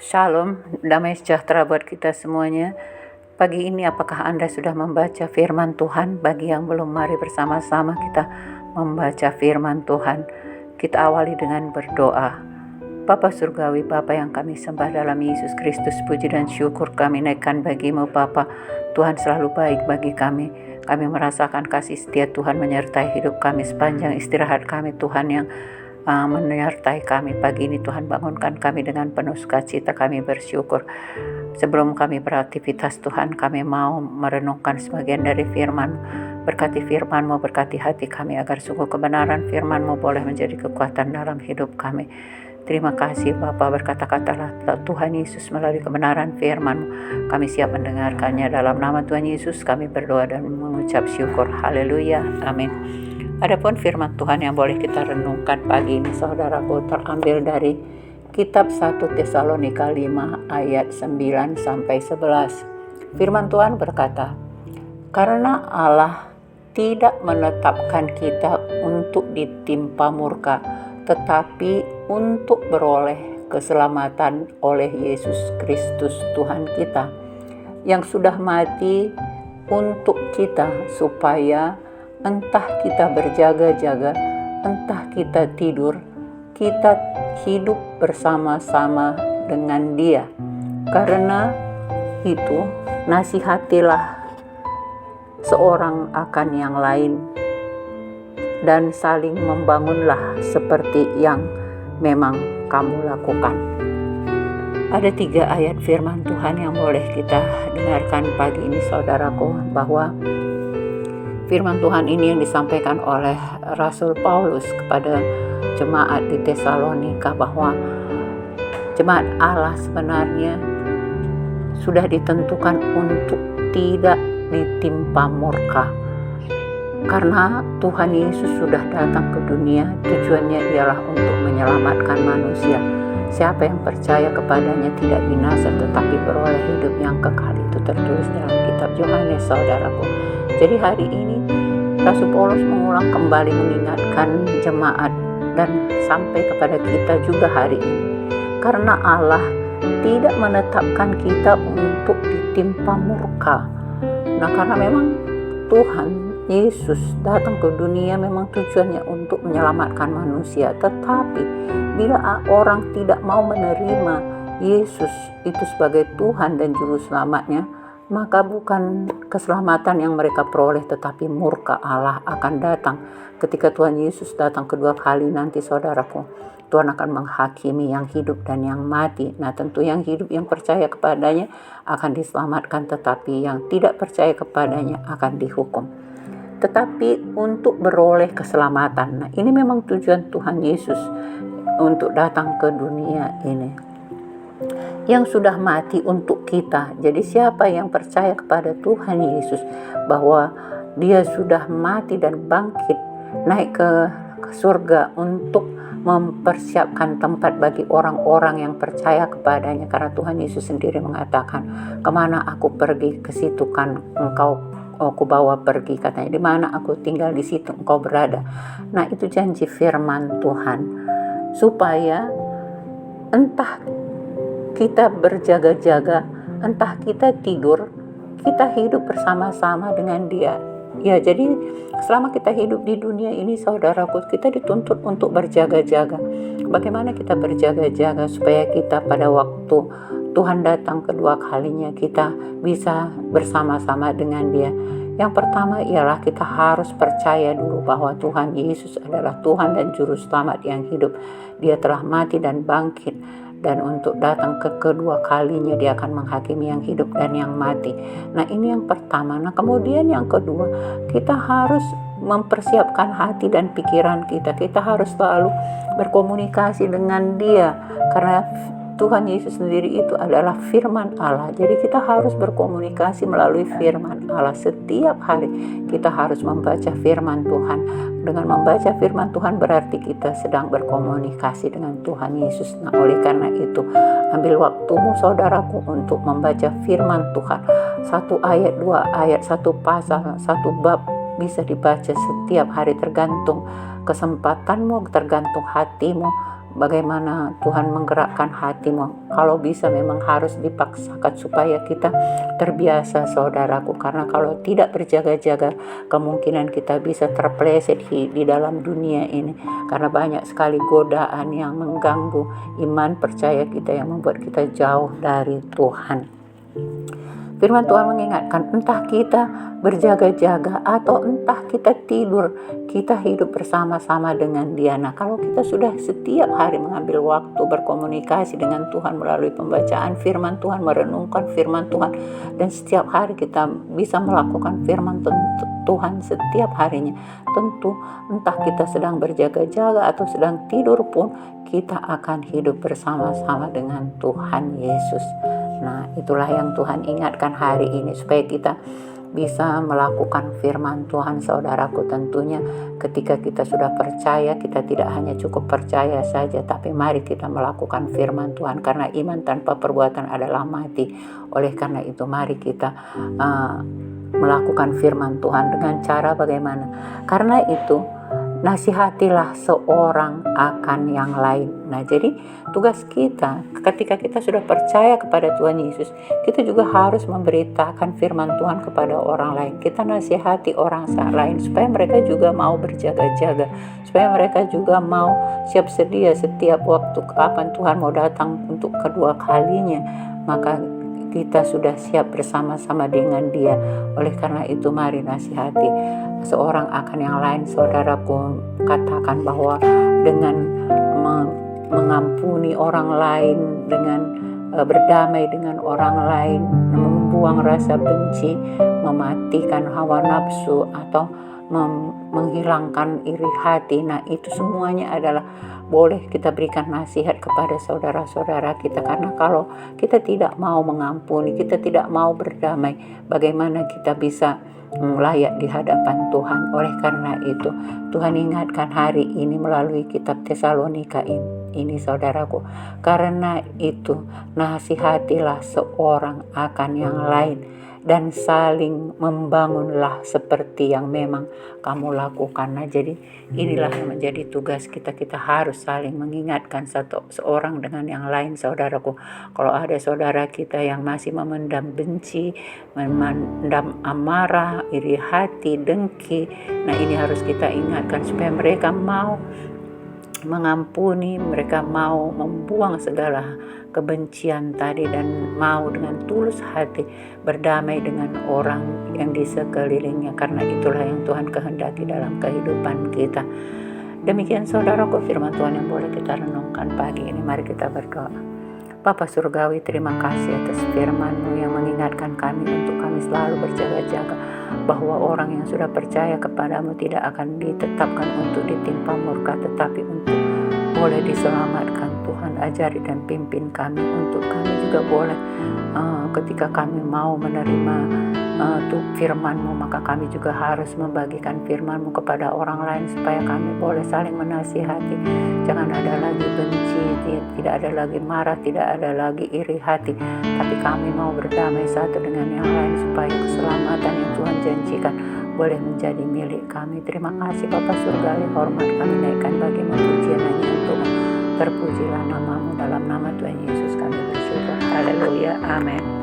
Shalom, damai sejahtera buat kita semuanya. Pagi ini apakah Anda sudah membaca firman Tuhan? Bagi yang belum, mari bersama-sama kita membaca firman Tuhan. Kita awali dengan berdoa. Bapa Surgawi, Bapa yang kami sembah dalam Yesus Kristus, puji dan syukur kami naikkan bagimu Bapa. Tuhan selalu baik bagi kami. Kami merasakan kasih setia Tuhan menyertai hidup kami sepanjang istirahat kami. Tuhan yang menyertai kami pagi ini. Tuhan, bangunkan kami dengan penuh sukacita. Kami bersyukur. Sebelum kami beraktivitas Tuhan, kami mau merenungkan sebagian dari firman. Berkati firman-Mu, berkati hati kami agar sungguh kebenaran firman-Mu boleh menjadi kekuatan dalam hidup kami. Terima kasih Bapa, berkata-katalah Tuhan Yesus melalui kebenaran firman-Mu. Kami siap mendengarkannya. Dalam nama Tuhan Yesus kami berdoa dan mengucap syukur. Haleluya, amin. Adapun firman Tuhan yang boleh kita renungkan pagi ini, saudaraku, terambil dari kitab 1 Tesalonika 5 ayat 9 sampai 11. Firman Tuhan berkata, "Karena Allah tidak menetapkan kita untuk ditimpa murka, tetapi untuk beroleh keselamatan oleh Yesus Kristus Tuhan kita, yang sudah mati untuk kita, supaya entah kita berjaga-jaga, entah kita tidur, kita hidup bersama-sama dengan Dia. Karena itu, nasihatilah seorang akan yang lain, dan saling membangunlah seperti yang memang kamu lakukan." Ada 3 ayat firman Tuhan yang boleh kita dengarkan pagi ini, saudaraku, bahwa firman Tuhan ini yang disampaikan oleh Rasul Paulus kepada jemaat di Tesalonika, bahwa jemaat Allah sebenarnya sudah ditentukan untuk tidak ditimpa murka. Karena Tuhan Yesus sudah datang ke dunia, tujuannya ialah untuk menyelamatkan manusia. Siapa yang percaya kepadanya tidak binasa tetapi beroleh hidup yang kekal. Itu tertulis dalam kitab Yohanes, saudaraku. Jadi hari ini Rasul Paulus mengulang kembali mengingatkan jemaat dan sampai kepada kita juga hari ini. Karena Allah tidak menetapkan kita untuk ditimpa murka. Nah, karena memang Tuhan Yesus datang ke dunia memang tujuannya untuk menyelamatkan manusia. Tetapi bila orang tidak mau menerima Yesus itu sebagai Tuhan dan Juru Selamatnya, maka bukan keselamatan yang mereka peroleh, tetapi murka Allah akan datang. Ketika Tuhan Yesus datang kedua kali nanti, saudaraku, Tuhan akan menghakimi yang hidup dan yang mati. Nah, tentu yang hidup, yang percaya kepadanya akan diselamatkan, tetapi yang tidak percaya kepadanya akan dihukum. Tetapi untuk beroleh keselamatan, nah ini memang tujuan Tuhan Yesus untuk datang ke dunia ini, yang sudah mati untuk kita. Jadi siapa yang percaya kepada Tuhan Yesus bahwa Dia sudah mati dan bangkit naik ke surga untuk mempersiapkan tempat bagi orang-orang yang percaya kepadanya. Karena Tuhan Yesus sendiri mengatakan, "Kemana aku pergi, ke situ kan engkau aku bawa pergi," katanya. "Di mana aku tinggal, di situ engkau berada." Nah, itu janji firman Tuhan, supaya entah kita berjaga-jaga, entah kita tidur, kita hidup bersama-sama dengan Dia. Ya, jadi selama kita hidup di dunia ini, saudaraku, kita dituntut untuk berjaga-jaga. Bagaimana kita berjaga-jaga supaya kita pada waktu Tuhan datang kedua kalinya, kita bisa bersama-sama dengan Dia. Yang pertama ialah kita harus percaya dulu bahwa Tuhan Yesus adalah Tuhan dan Juru Selamat yang hidup. Dia telah mati dan bangkit, dan untuk datang ke kedua kalinya Dia akan menghakimi yang hidup dan yang mati. Nah, ini yang pertama. Nah, kemudian yang kedua, kita harus mempersiapkan hati dan pikiran kita. Kita harus selalu berkomunikasi dengan Dia, karena Tuhan Yesus sendiri itu adalah firman Allah. Jadi kita harus berkomunikasi melalui firman Allah. Setiap hari kita harus membaca firman Tuhan. Dengan membaca firman Tuhan berarti kita sedang berkomunikasi dengan Tuhan Yesus. Nah, oleh karena itu, ambil waktumu, saudaraku, untuk membaca firman Tuhan. 1 ayat, 2 ayat, 1 pasal, 1 bab bisa dibaca setiap hari, tergantung kesempatanmu, tergantung hatimu. bagaimana Tuhan menggerakkan hatimu. Kalau bisa memang harus dipaksakan supaya kita terbiasa, saudaraku, karena kalau tidak berjaga-jaga kemungkinan kita bisa terpeleset di dalam dunia ini, karena banyak sekali godaan yang mengganggu iman percaya kita, yang membuat kita jauh dari Tuhan. Firman Tuhan mengingatkan, entah kita berjaga-jaga atau entah kita tidur, kita hidup bersama-sama dengan Dia. Nah, kalau kita sudah setiap hari mengambil waktu berkomunikasi dengan Tuhan melalui pembacaan firman Tuhan, merenungkan firman Tuhan, dan setiap hari kita bisa melakukan firman Tuhan setiap harinya, tentu entah kita sedang berjaga-jaga atau sedang tidur pun, kita akan hidup bersama-sama dengan Tuhan Yesus. Nah, itulah yang Tuhan ingatkan hari ini, supaya kita bisa melakukan firman Tuhan, saudaraku. Tentunya ketika kita sudah percaya, kita tidak hanya cukup percaya saja, tapi mari kita melakukan firman Tuhan, karena iman tanpa perbuatan adalah mati. Oleh karena itu, mari kita melakukan firman Tuhan dengan cara bagaimana? Karena itu, nasihatilah seorang akan yang lain. Nah, jadi tugas kita ketika kita sudah percaya kepada Tuhan Yesus, kita juga harus memberitakan firman Tuhan kepada orang lain. Kita nasihati orang lain supaya mereka juga mau berjaga-jaga, supaya mereka juga mau siap sedia setiap waktu kapan Tuhan mau datang untuk kedua kalinya. Maka kita sudah siap bersama-sama dengan Dia. Oleh karena itu, mari nasihati seorang akan yang lain, saudaraku. Katakan bahwa dengan mengampuni orang lain, dengan berdamai dengan orang lain, membuang rasa benci, mematikan hawa nafsu, atau menghilangkan iri hati. Nah, itu semuanya adalah boleh kita berikan nasihat kepada saudara-saudara kita. Karena kalau kita tidak mau mengampuni, kita tidak mau berdamai, bagaimana kita bisa layak di hadapan Tuhan? Oleh karena itu, Tuhan ingatkan hari ini melalui kitab Tesalonika ini, saudaraku. Karena itu, nasihatilah seorang akan yang lain, dan saling membangunlah seperti yang memang kamu lakukan. Nah, jadi inilah yang menjadi tugas kita. Kita harus saling mengingatkan seorang dengan yang lain, saudaraku. Kalau ada saudara kita yang masih memendam benci, memendam amarah, iri hati, dengki, nah ini harus kita ingatkan supaya mereka mau mengampuni, mereka mau membuang segala kebencian tadi, dan mau dengan tulus hati berdamai dengan orang yang di sekelilingnya, karena itulah yang Tuhan kehendaki dalam kehidupan kita. Demikian saudaraku firman Tuhan yang boleh kita renungkan pagi ini. Mari kita berdoa. Bapa Surgawi, terima kasih atas firman-Mu yang mengingatkan kami untuk kami selalu berjaga-jaga, bahwa orang yang sudah percaya kepadamu tidak akan ditetapkan untuk ditimpa murka, tetapi untuk boleh diselamatkan. Tuhan ajari dan pimpin kami untuk kami juga boleh ketika kami mau menerima firman-Mu, maka kami juga harus membagikan firman-Mu kepada orang lain, supaya kami boleh saling menasihati. Jangan ada lagi benci, tidak ada lagi marah, tidak ada lagi iri hati, tapi kami mau berdamai satu dengan yang lain, supaya keselamatan yang Tuhan janjikan boleh menjadi milik kami. Terima kasih Bapa Surgawi, hormat kami naikkan bagi-Mu, pujian hanya untuk-Mu. Terpujilah nama-Mu, dalam nama Tuhan Yesus kami bersyukur. Haleluya, amin.